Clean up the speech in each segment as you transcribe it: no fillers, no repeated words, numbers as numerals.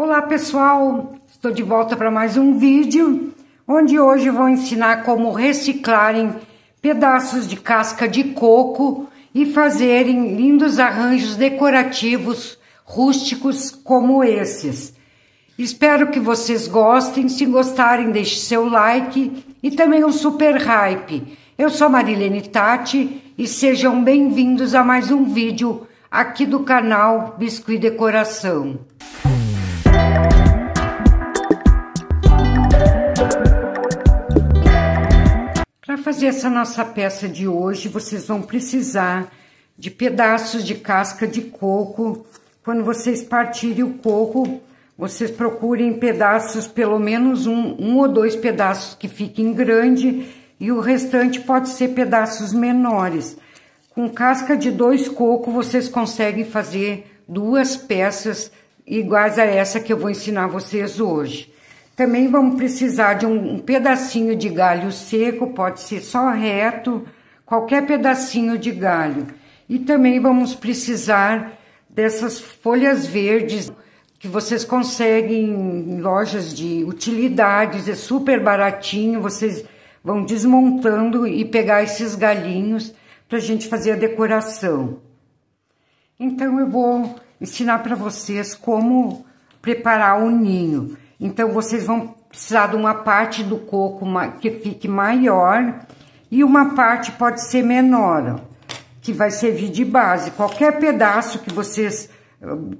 Olá pessoal, estou de volta para mais um vídeo, onde hoje vou ensinar como reciclarem pedaços de casca de coco e fazerem lindos arranjos decorativos rústicos como esses. Espero que vocês gostem, se gostarem deixe seu like e também um super hype. Eu sou Marilene Tati e sejam bem-vindos a mais um vídeo aqui do canal Biscuit Decoração. Para fazer essa nossa peça de hoje, vocês vão precisar de pedaços de casca de coco. Quando vocês partirem o coco, vocês procurem pedaços, pelo menos um ou dois pedaços que fiquem grande e o restante pode ser pedaços menores. Com casca de 2 cocos, vocês conseguem fazer 2 peças iguais a essa que eu vou ensinar vocês hoje. Também vamos precisar de um pedacinho de galho seco, pode ser só reto, qualquer pedacinho de galho. E também vamos precisar dessas folhas verdes que vocês conseguem em lojas de utilidades, é super baratinho, vocês vão desmontando e pegar esses galhinhos para a gente fazer a decoração. Então eu vou ensinar para vocês como preparar o ninho. Então, vocês vão precisar de uma parte do coco que fique maior e uma parte pode ser menor, que vai servir de base. Qualquer pedaço que vocês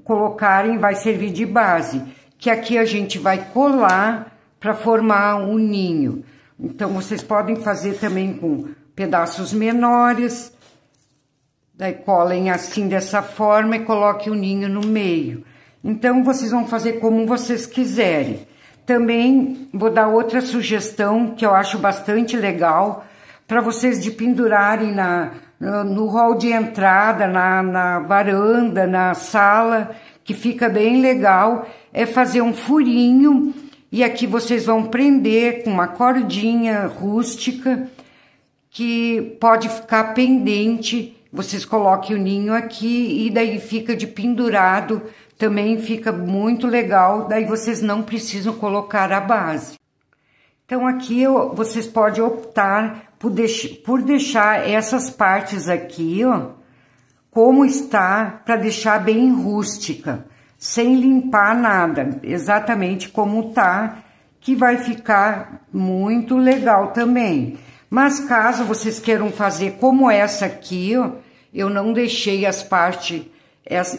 colocarem vai servir de base, que aqui a gente vai colar para formar um ninho. Então, vocês podem fazer também com pedaços menores, daí colhem assim dessa forma e coloquem o ninho no meio. Então, vocês vão fazer como vocês quiserem. Também vou dar outra sugestão que eu acho bastante legal para vocês de pendurarem no hall de entrada, na varanda, na sala, que fica bem legal, é fazer um furinho e aqui vocês vão prender com uma cordinha rústica que pode ficar pendente. Vocês coloquem o ninho aqui e daí fica de pendurado. Também fica muito legal, daí vocês não precisam colocar a base. Então, aqui vocês podem optar por deixar essas partes aqui, ó, como está, para deixar bem rústica, sem limpar nada, exatamente como tá, que vai ficar muito legal também. Mas caso vocês queiram fazer como essa aqui, ó, eu não deixei as partes...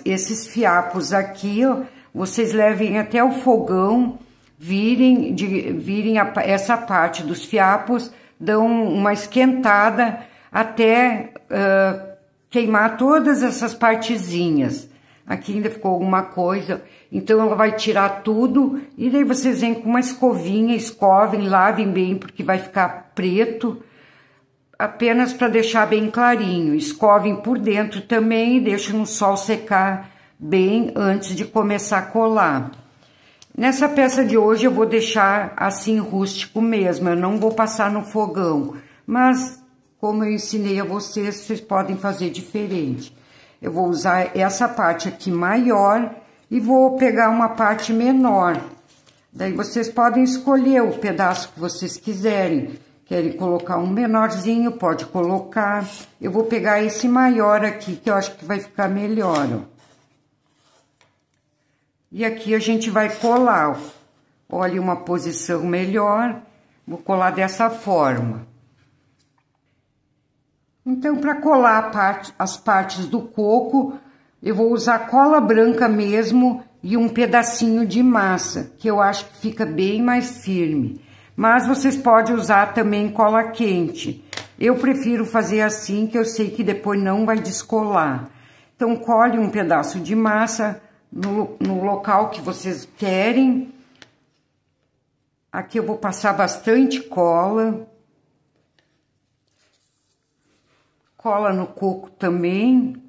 Esses fiapos aqui, ó, vocês levem até o fogão, virem essa parte dos fiapos, dão uma esquentada até queimar todas essas partezinhas. Aqui ainda ficou alguma coisa, então ela vai tirar tudo e daí vocês vêm com uma escovinha, escovem, lavem bem porque vai ficar preto. Apenas para deixar bem clarinho, escovem por dentro também e deixem no sol secar bem antes de começar a colar. Nessa peça de hoje eu vou deixar assim rústico mesmo, eu não vou passar no fogão, mas como eu ensinei a vocês, vocês podem fazer diferente. Eu vou usar essa parte aqui maior e vou pegar uma parte menor. Daí vocês podem escolher o pedaço que vocês quiserem. Querem colocar um menorzinho, pode colocar. Eu vou pegar esse maior aqui, que eu acho que vai ficar melhor, ó. E aqui a gente vai colar, ó. Olha, uma posição melhor. Vou colar dessa forma. Então, para colar as partes do coco, eu vou usar cola branca mesmo e um pedacinho de massa, que eu acho que fica bem mais firme. Mas vocês podem usar também cola quente. Eu prefiro fazer assim, que eu sei que depois não vai descolar. Então, colhe um pedaço de massa no local que vocês querem. Aqui eu vou passar bastante cola. Cola no coco também.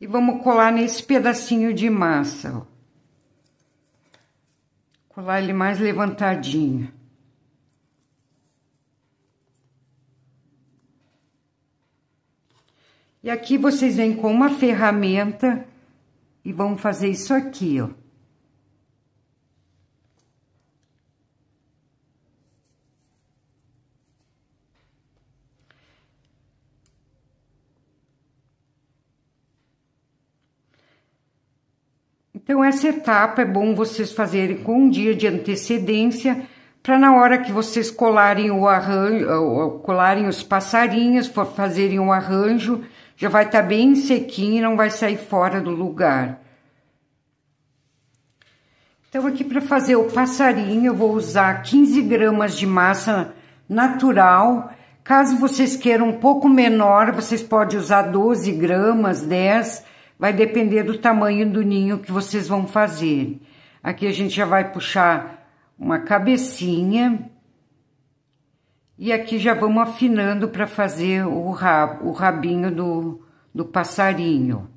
E vamos colar nesse pedacinho de massa, ó. Colar ele mais levantadinho. E aqui vocês vêm com uma ferramenta e vão fazer isso aqui, ó. Então, essa etapa é bom vocês fazerem com um dia de antecedência, para na hora que vocês colarem o arranjo, colarem os passarinhos, for fazerem o arranjo, já vai estar bem sequinho e não vai sair fora do lugar. Então, aqui para fazer o passarinho, eu vou usar 15 gramas de massa natural. Caso vocês queiram um pouco menor, vocês podem usar 12 gramas, 10, vai depender do tamanho do ninho que vocês vão fazer. Aqui a gente já vai puxar uma cabecinha. E aqui já vamos afinando para fazer o rabinho do passarinho.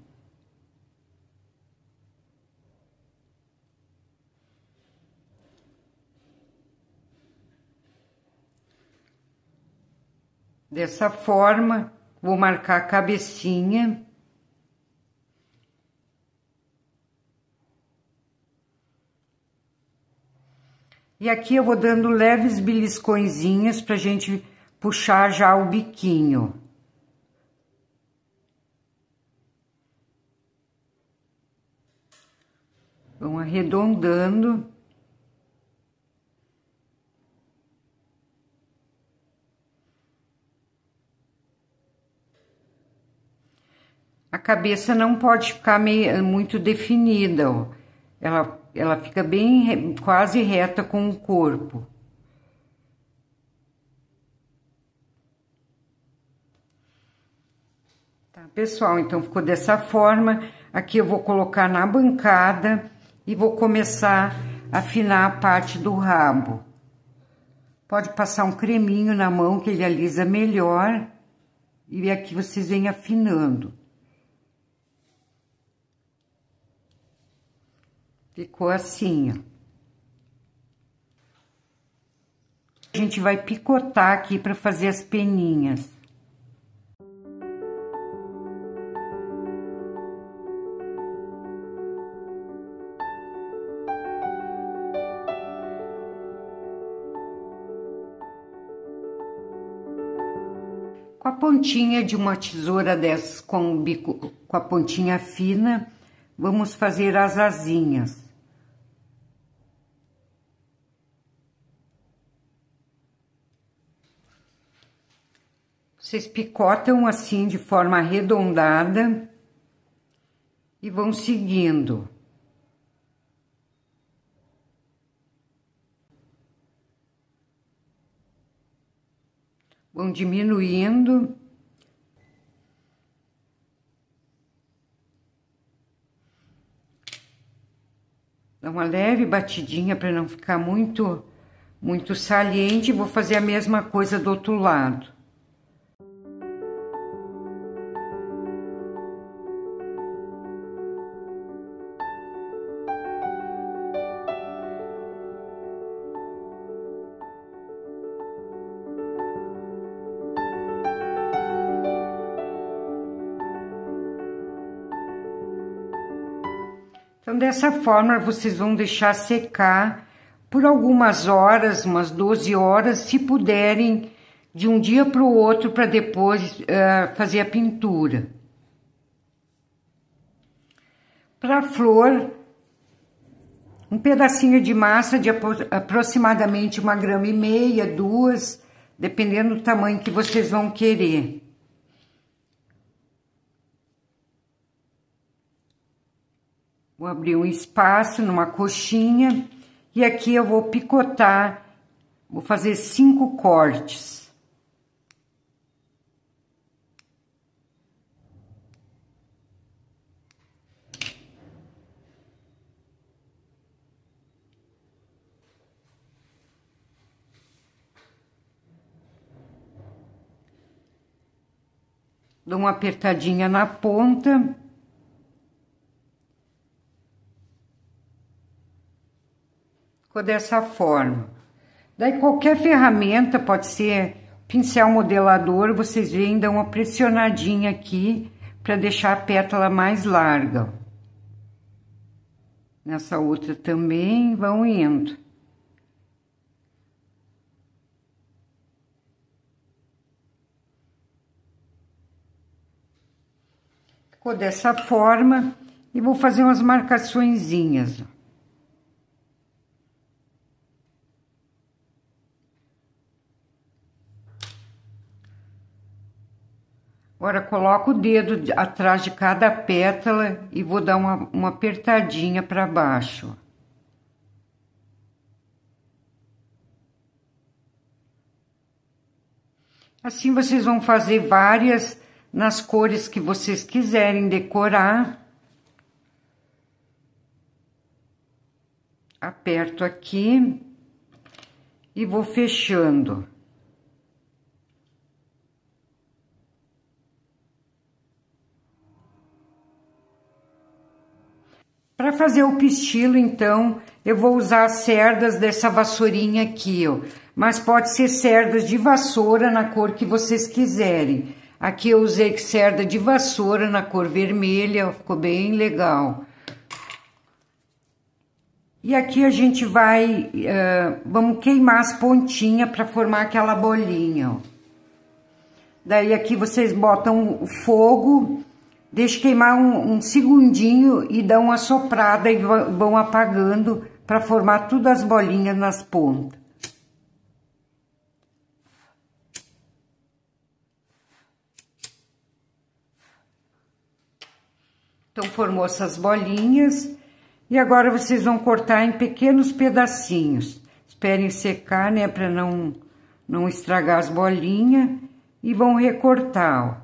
Dessa forma, vou marcar a cabecinha. E aqui eu vou dando leves beliscõezinhos pra gente puxar já o biquinho. Vão arredondando. A cabeça não pode ficar muito definida, ó. Ela fica bem, quase reta com o corpo. Tá, pessoal? Então, ficou dessa forma. Aqui eu vou colocar na bancada e vou começar a afinar a parte do rabo. Pode passar um creminho na mão que ele alisa melhor. E aqui vocês vêm afinando. Ficou assim, ó. A gente vai picotar aqui para fazer as peninhas. Com a pontinha de uma tesoura dessas com o bico, com a pontinha fina, vamos fazer as asinhas. Vocês picotam assim de forma arredondada e vão seguindo. Vão diminuindo. Dá uma leve batidinha para não ficar muito saliente. Vou fazer a mesma coisa do outro lado. Então, dessa forma, vocês vão deixar secar por algumas horas, umas 12 horas, se puderem, de um dia para o outro, para depois fazer a pintura. Para a flor, um pedacinho de massa de aproximadamente 1,5 gramas, 2, dependendo do tamanho que vocês vão querer. Vou abrir um espaço numa coxinha e aqui eu vou picotar, vou fazer 5 cortes. Dou uma apertadinha na ponta. Ficou dessa forma. Daí qualquer ferramenta, pode ser pincel modelador, vocês veem, dão uma pressionadinha aqui para deixar a pétala mais larga. Nessa outra também vão indo. Ficou dessa forma e vou fazer umas marcaçõezinhas. Agora, coloco o dedo atrás de cada pétala e vou dar uma apertadinha para baixo. Assim, vocês vão fazer várias nas cores que vocês quiserem decorar. Aperto aqui e vou fechando. Para fazer o pistilo, então, eu vou usar as cerdas dessa vassourinha aqui, ó. Mas pode ser cerdas de vassoura na cor que vocês quiserem. Aqui eu usei cerda de vassoura na cor vermelha, ficou bem legal. E aqui a gente vai, vamos queimar as pontinhas para formar aquela bolinha, ó. Daí aqui vocês botam o fogo, deixa queimar um segundinho e dão uma soprada e vão apagando para formar todas as bolinhas nas pontas. Então, formou essas bolinhas e agora vocês vão cortar em pequenos pedacinhos. Esperem secar, né, para não estragar as bolinhas e vão recortar, ó.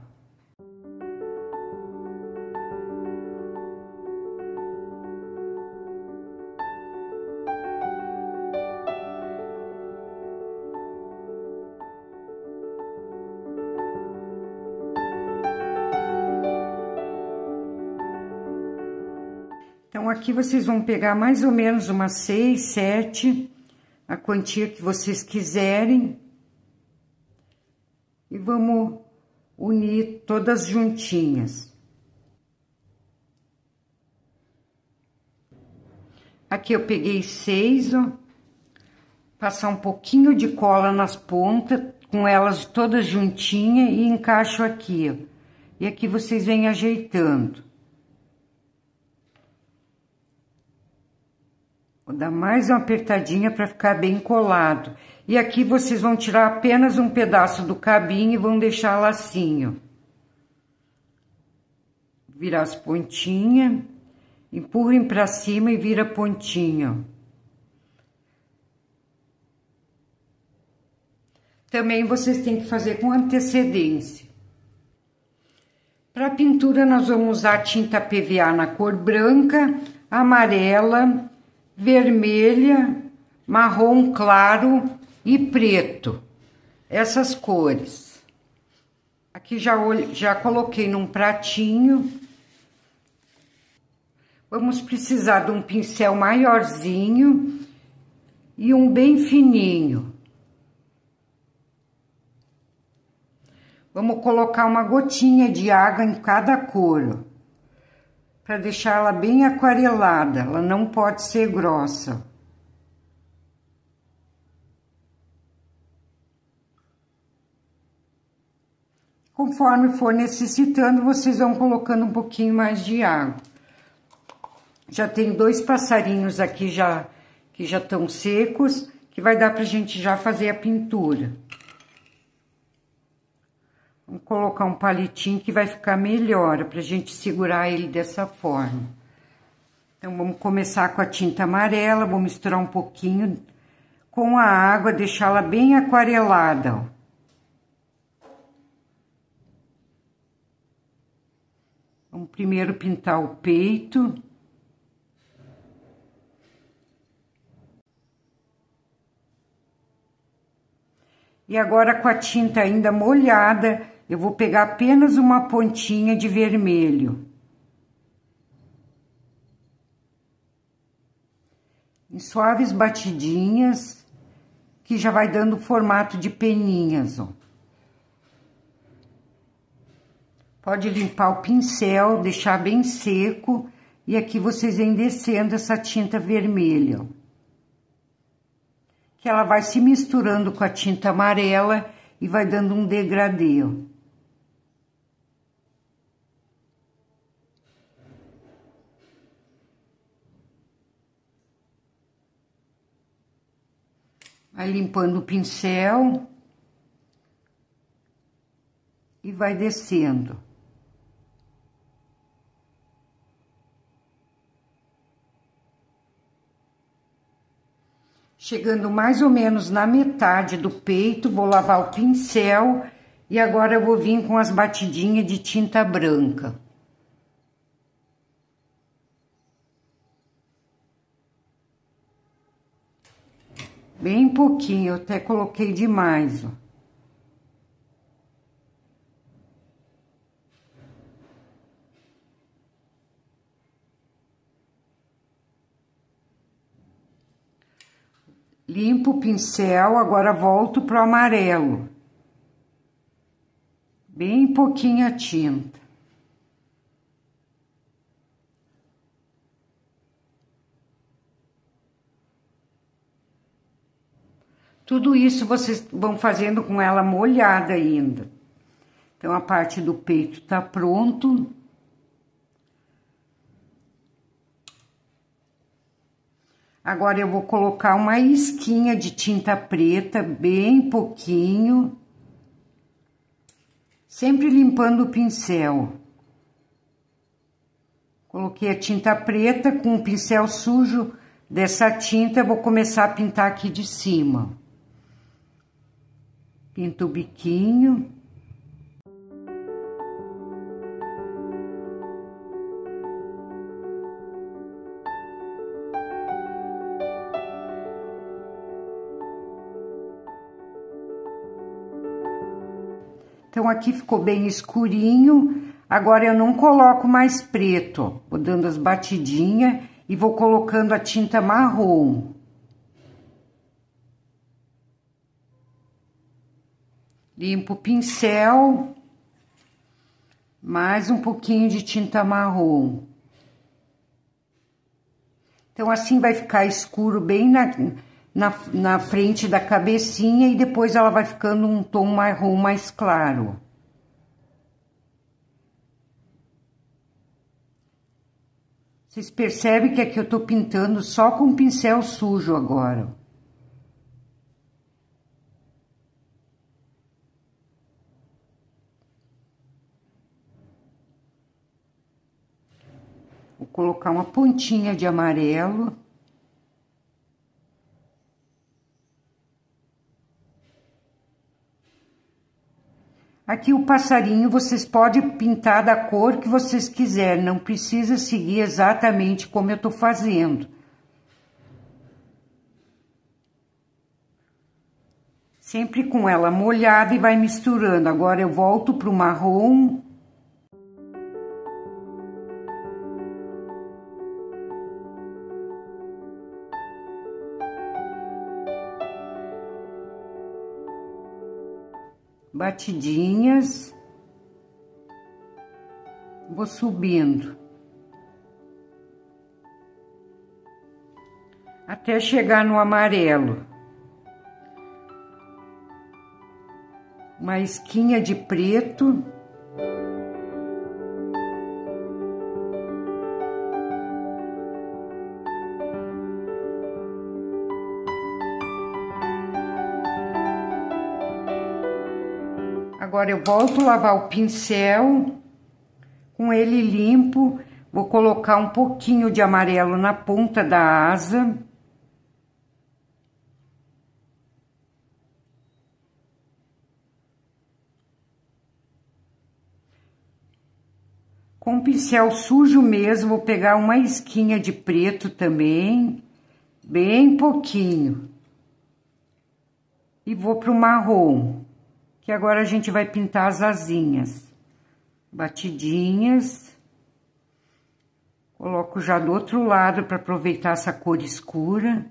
Então, aqui vocês vão pegar mais ou menos umas 6, 7, a quantia que vocês quiserem. E vamos unir todas juntinhas. Aqui eu peguei 6, ó. Passar um pouquinho de cola nas pontas, com elas todas juntinhas e encaixo aqui, ó. E aqui vocês vêm ajeitando. Vou dar mais uma apertadinha para ficar bem colado. E aqui vocês vão tirar apenas um pedaço do cabinho e vão deixar lacinho. Virar as pontinhas, empurrem para cima e vira pontinho. Também vocês têm que fazer com antecedência. Para a pintura nós vamos usar tinta PVA na cor branca, amarela, vermelha, marrom claro e preto, essas cores. Aqui já coloquei num pratinho. Vamos precisar de um pincel maiorzinho e um bem fininho. Vamos colocar uma gotinha de água em cada cor, para deixar ela bem aquarelada, ela não pode ser grossa. Conforme for necessitando, vocês vão colocando um pouquinho mais de água. Já tem 2 passarinhos aqui que já estão secos, que vai dar pra gente já fazer a pintura. Vamos colocar um palitinho que vai ficar melhor, pra gente segurar ele dessa forma. Então, vamos começar com a tinta amarela, vou misturar um pouquinho com a água, deixá-la bem aquarelada, ó. Vamos primeiro pintar o peito. E agora, com a tinta ainda molhada, eu vou pegar apenas uma pontinha de vermelho. Em suaves batidinhas, que já vai dando formato de peninhas, ó. Pode limpar o pincel, deixar bem seco, e aqui vocês vêm descendo essa tinta vermelha, ó. Que ela vai se misturando com a tinta amarela e vai dando um degradê, ó. Vai limpando o pincel e vai descendo. Chegando mais ou menos na metade do peito, vou lavar o pincel e agora eu vou vir com as batidinhas de tinta branca. Bem pouquinho, eu até coloquei demais, ó. Limpo o pincel, agora volto pro amarelo. Bem pouquinha tinta. Tudo isso vocês vão fazendo com ela molhada ainda. Então, a parte do peito tá pronto. Agora, eu vou colocar uma isquinha de tinta preta, bem pouquinho. Sempre limpando o pincel. Coloquei a tinta preta com o pincel sujo dessa tinta, eu vou começar a pintar aqui de cima. Pinto o biquinho. Então, aqui ficou bem escurinho. Agora, eu não coloco mais preto, ó. Vou dando as batidinhas e vou colocando a tinta marrom. Limpo o pincel. Mais um pouquinho de tinta marrom. Então, assim vai ficar escuro bem na frente da cabecinha e depois ela vai ficando um tom marrom mais claro. Vocês percebem que aqui eu tô pintando só com pincel sujo agora. Vou colocar uma pontinha de amarelo. Aqui o passarinho vocês podem pintar da cor que vocês quiserem, não precisa seguir exatamente como eu tô fazendo. Sempre com ela molhada e vai misturando. Agora eu volto pro marrom. Batidinhas, vou subindo até chegar no amarelo. Uma isquinha de preto. Agora eu volto a lavar o pincel, com ele limpo, vou colocar um pouquinho de amarelo na ponta da asa. Com o pincel sujo mesmo, vou pegar uma isquinha de preto também, bem pouquinho. E vou pro marrom. Que agora a gente vai pintar as asinhas. Batidinhas. Coloco já do outro lado para aproveitar essa cor escura.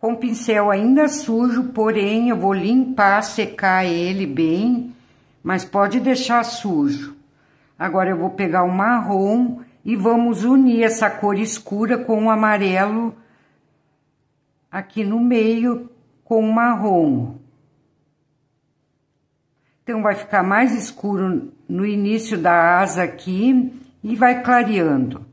Com o pincel ainda sujo, porém eu vou limpar, secar ele bem, mas pode deixar sujo. Agora eu vou pegar o marrom e vamos unir essa cor escura com o amarelo aqui no meio com o marrom. Então vai ficar mais escuro no início da asa aqui e vai clareando.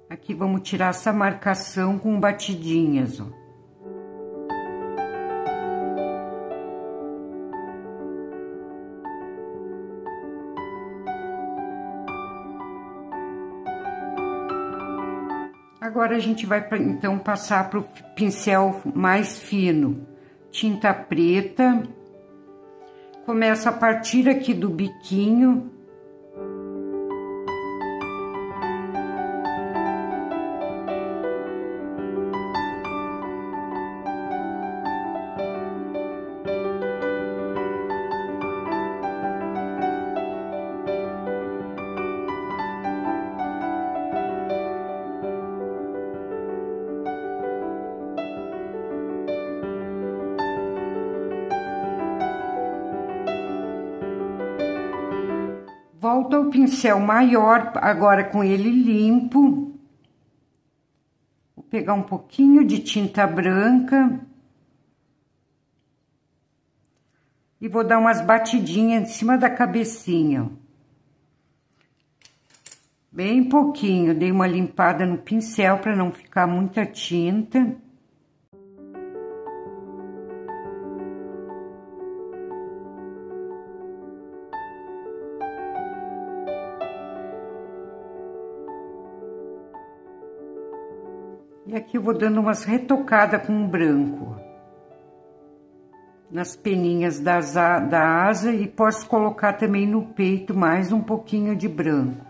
Aqui vamos tirar essa marcação com batidinhas, ó. Agora a gente vai então passar para o pincel mais fino, tinta preta. Começa a partir aqui do biquinho. Volta ao pincel maior, agora com ele limpo. Vou pegar um pouquinho de tinta branca. E vou dar umas batidinhas em cima da cabecinha. Bem pouquinho, dei uma limpada no pincel para não ficar muita tinta. E aqui eu vou dando umas retocadas com branco. Nas peninhas da asa e posso colocar também no peito mais um pouquinho de branco.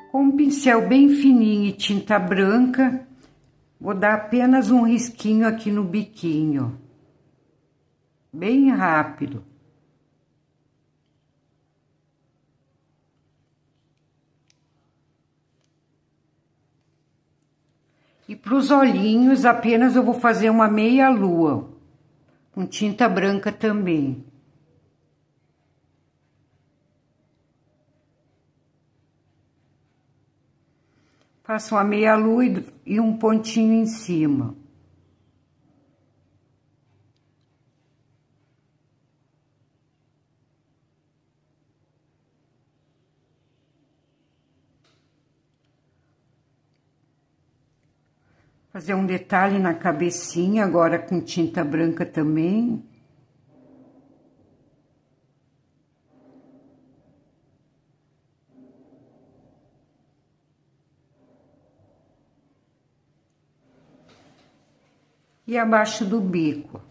Com um pincel bem fininho e tinta branca, vou dar apenas um risquinho aqui no biquinho, bem rápido. E para os olhinhos, apenas eu vou fazer uma meia lua, com tinta branca também. Faço uma meia lua e um pontinho em cima. Fazer um detalhe na cabecinha, agora com tinta branca também. E abaixo do bico.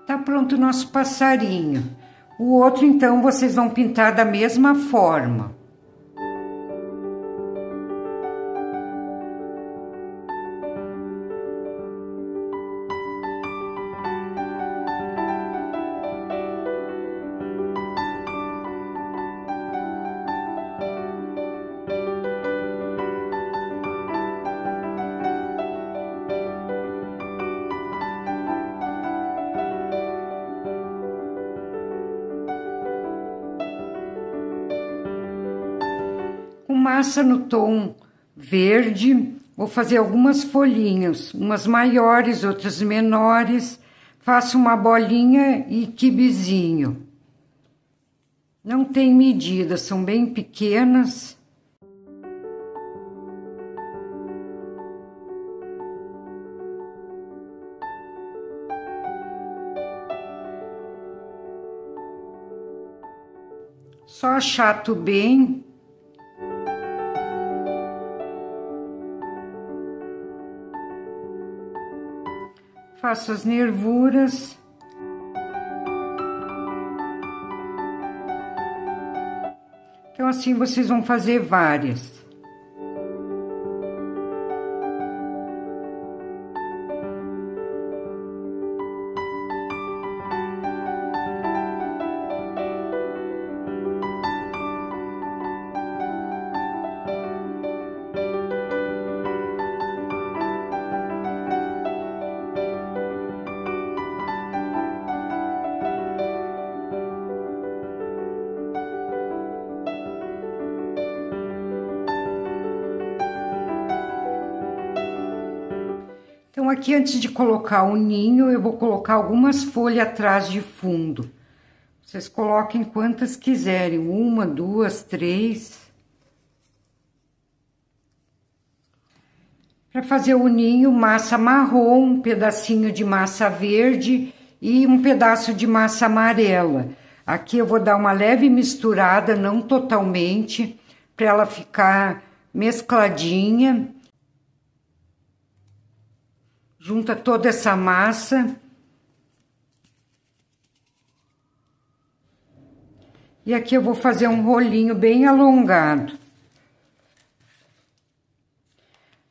Tá pronto o nosso passarinho. O outro, então, vocês vão pintar da mesma forma. Com massa no tom verde, vou fazer algumas folhinhas, umas maiores, outras menores. Faço uma bolinha e quibezinho. Não tem medida, são bem pequenas. Só achato bem. Faço as nervuras. Então, assim, vocês vão fazer várias. Então, aqui, antes de colocar o ninho, eu vou colocar algumas folhas atrás de fundo. Vocês coloquem quantas quiserem, 1, 2, 3. Para fazer o ninho, massa marrom, um pedacinho de massa verde e um pedaço de massa amarela. Aqui eu vou dar uma leve misturada, não totalmente, para ela ficar mescladinha. Junta toda essa massa. E aqui eu vou fazer um rolinho bem alongado.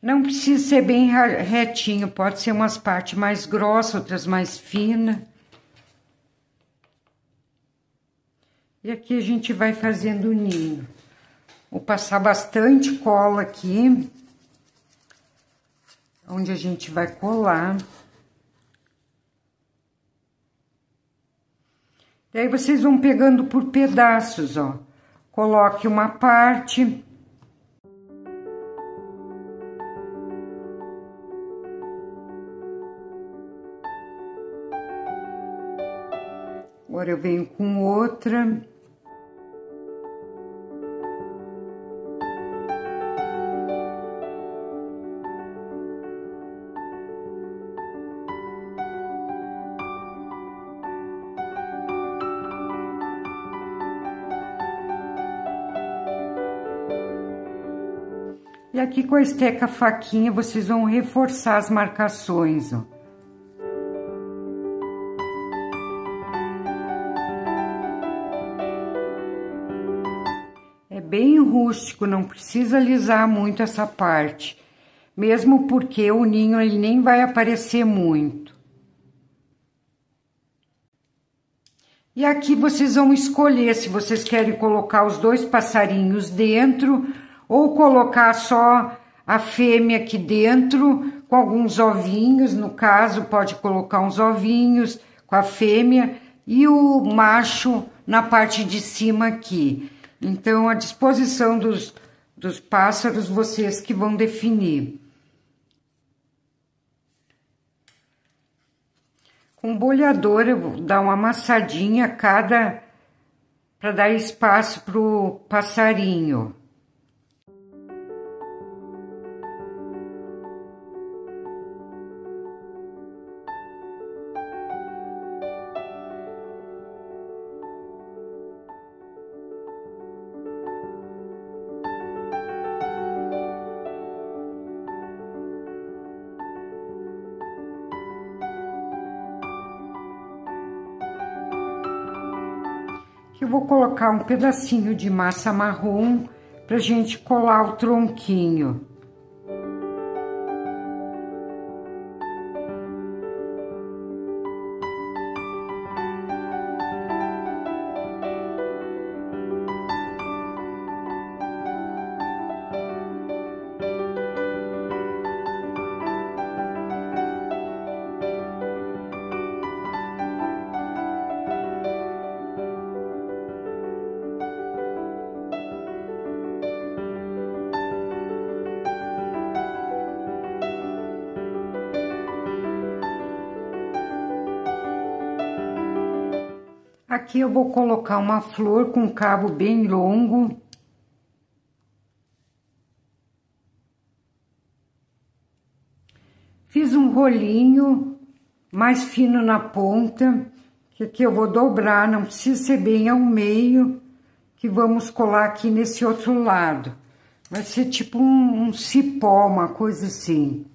Não precisa ser bem retinho, pode ser umas partes mais grossas, outras mais finas. E aqui a gente vai fazendo o ninho. Vou passar bastante cola aqui. Onde a gente vai colar. Daí vocês vão pegando por pedaços, ó. Coloque uma parte. Agora eu venho com outra. E aqui com a esteca faquinha, vocês vão reforçar as marcações, ó. É bem rústico, não precisa alisar muito essa parte. Mesmo porque o ninho ele nem vai aparecer muito. E aqui vocês vão escolher se vocês querem colocar os 2 passarinhos dentro ou colocar só a fêmea aqui dentro com alguns ovinhos. No caso, pode colocar uns ovinhos com a fêmea e o macho na parte de cima aqui. Então, a disposição dos pássaros, vocês que vão definir. Com o bolhador, eu vou dar uma amassadinha cada para dar espaço para o passarinho. Eu vou colocar um pedacinho de massa marrom pra gente colar o tronquinho. Aqui eu vou colocar uma flor com cabo bem longo. Fiz um rolinho mais fino na ponta, que aqui eu vou dobrar, não precisa ser bem ao meio, que vamos colar aqui nesse outro lado. Vai ser tipo um cipó, uma coisa assim.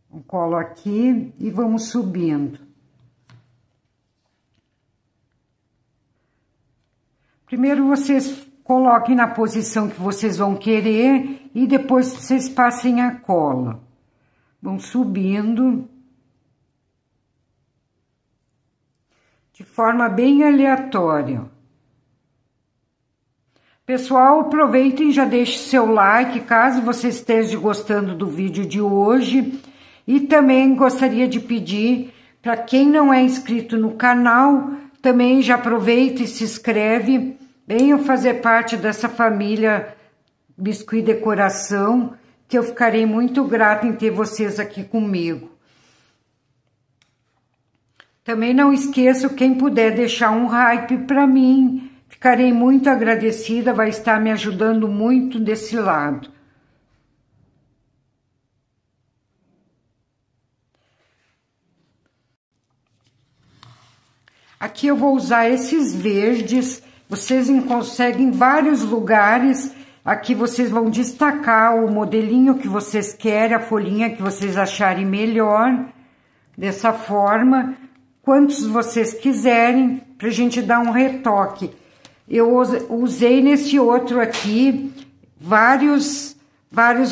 Eu colo aqui e vamos subindo. Primeiro vocês coloquem na posição que vocês vão querer e depois vocês passem a cola. Vão subindo. De forma bem aleatória. Pessoal, aproveitem e já deixe seu like, caso você esteja gostando do vídeo de hoje. E também gostaria de pedir, para quem não é inscrito no canal, também já aproveita e se inscreve. Venham fazer parte dessa família Biscuit Decoração, que eu ficarei muito grata em ter vocês aqui comigo. Também não esqueçam, quem puder deixar um like para mim, ficarei muito agradecida, vai estar me ajudando muito desse lado. Aqui eu vou usar esses verdes, vocês conseguem em vários lugares. Aqui vocês vão destacar o modelinho que vocês querem, a folhinha que vocês acharem melhor. Dessa forma, quantos vocês quiserem, pra gente dar um retoque. Eu usei nesse outro aqui vários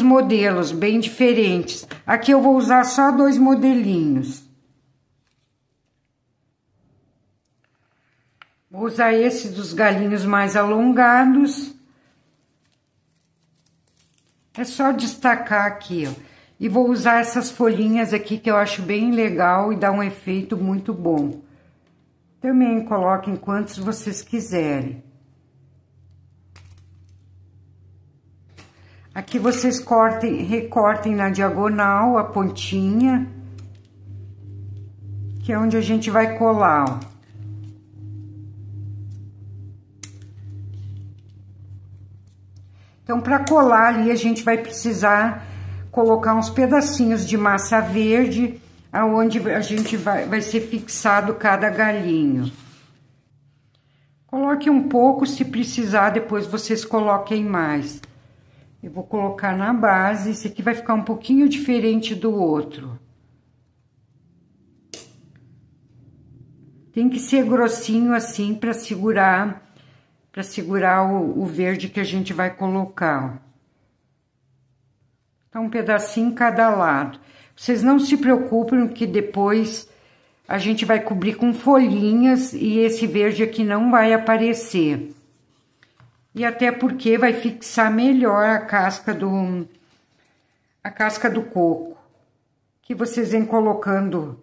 modelos bem diferentes. Aqui eu vou usar só 2 modelinhos. Vou usar esse dos galinhos mais alongados. É só destacar aqui, ó. E vou usar essas folhinhas aqui que eu acho bem legal e dá um efeito muito bom. Também coloquem quantos vocês quiserem. Aqui vocês recortem na diagonal a pontinha, que é onde a gente vai colar, ó. Então, para colar ali, a gente vai precisar colocar uns pedacinhos de massa verde, aonde a gente vai ser fixado cada galinho. Coloque um pouco, se precisar, depois vocês coloquem mais. Eu vou colocar na base, esse aqui vai ficar um pouquinho diferente do outro. Tem que ser grossinho assim para segurar o verde que a gente vai colocar. Então, um pedacinho em cada lado. Vocês não se preocupem que depois a gente vai cobrir com folhinhas e esse verde aqui não vai aparecer. E até porque vai fixar melhor a casca do coco. Que vocês vêm colocando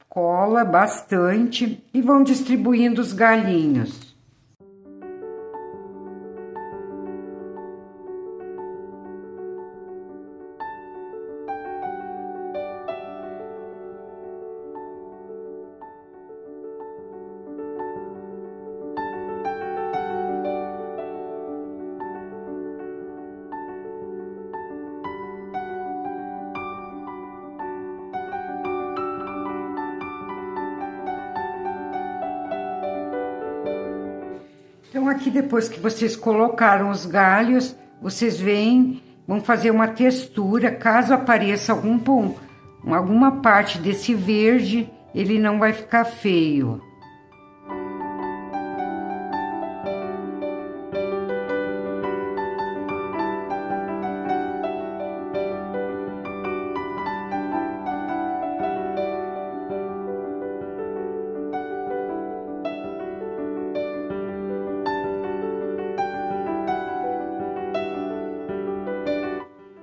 cola bastante e vão distribuindo os galinhos. Então, aqui depois que vocês colocaram os galhos, vocês vão fazer uma textura. Caso apareça alguma parte desse verde, ele não vai ficar feio.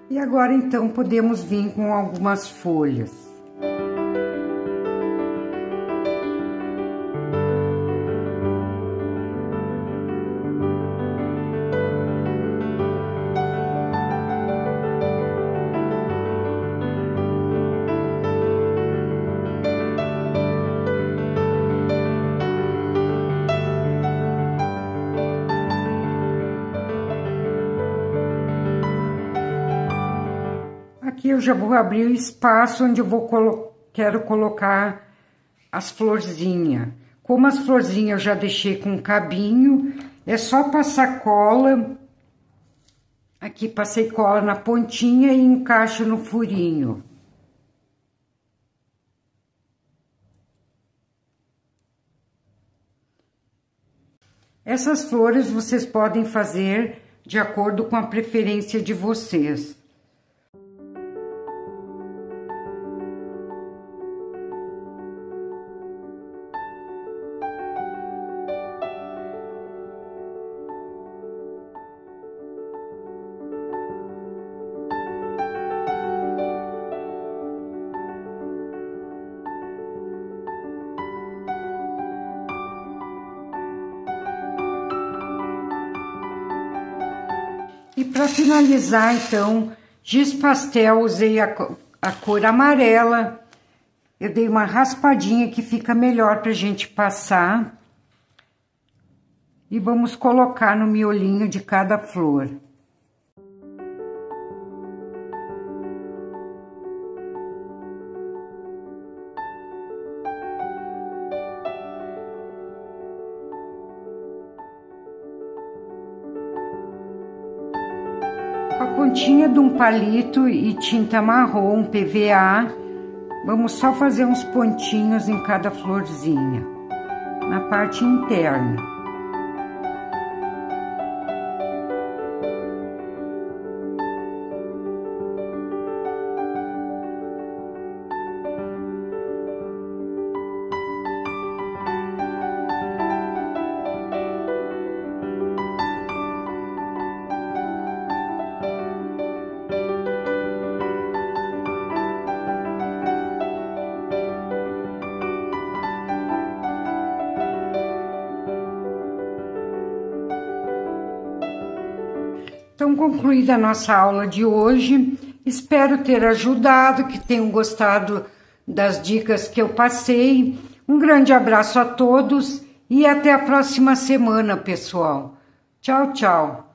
E agora, então, podemos vir com algumas folhas. Aqui eu já vou abrir o espaço onde eu quero colocar as florzinhas. Como as florzinhas eu já deixei com cabinho, É só passar cola. Aqui passei cola na pontinha e encaixo no furinho. Essas flores vocês podem fazer de acordo com a preferência de vocês. E para finalizar, então, giz pastel, usei a cor amarela. Eu dei uma raspadinha que fica melhor pra gente passar. E vamos colocar no miolinho de cada flor. Com a pontinha de um palito e tinta marrom, PVA, vamos só fazer uns pontinhos em cada florzinha, na parte interna. Então, concluída a nossa aula de hoje, espero ter ajudado, que tenham gostado das dicas que eu passei. Um grande abraço a todos e até a próxima semana, pessoal. Tchau, tchau.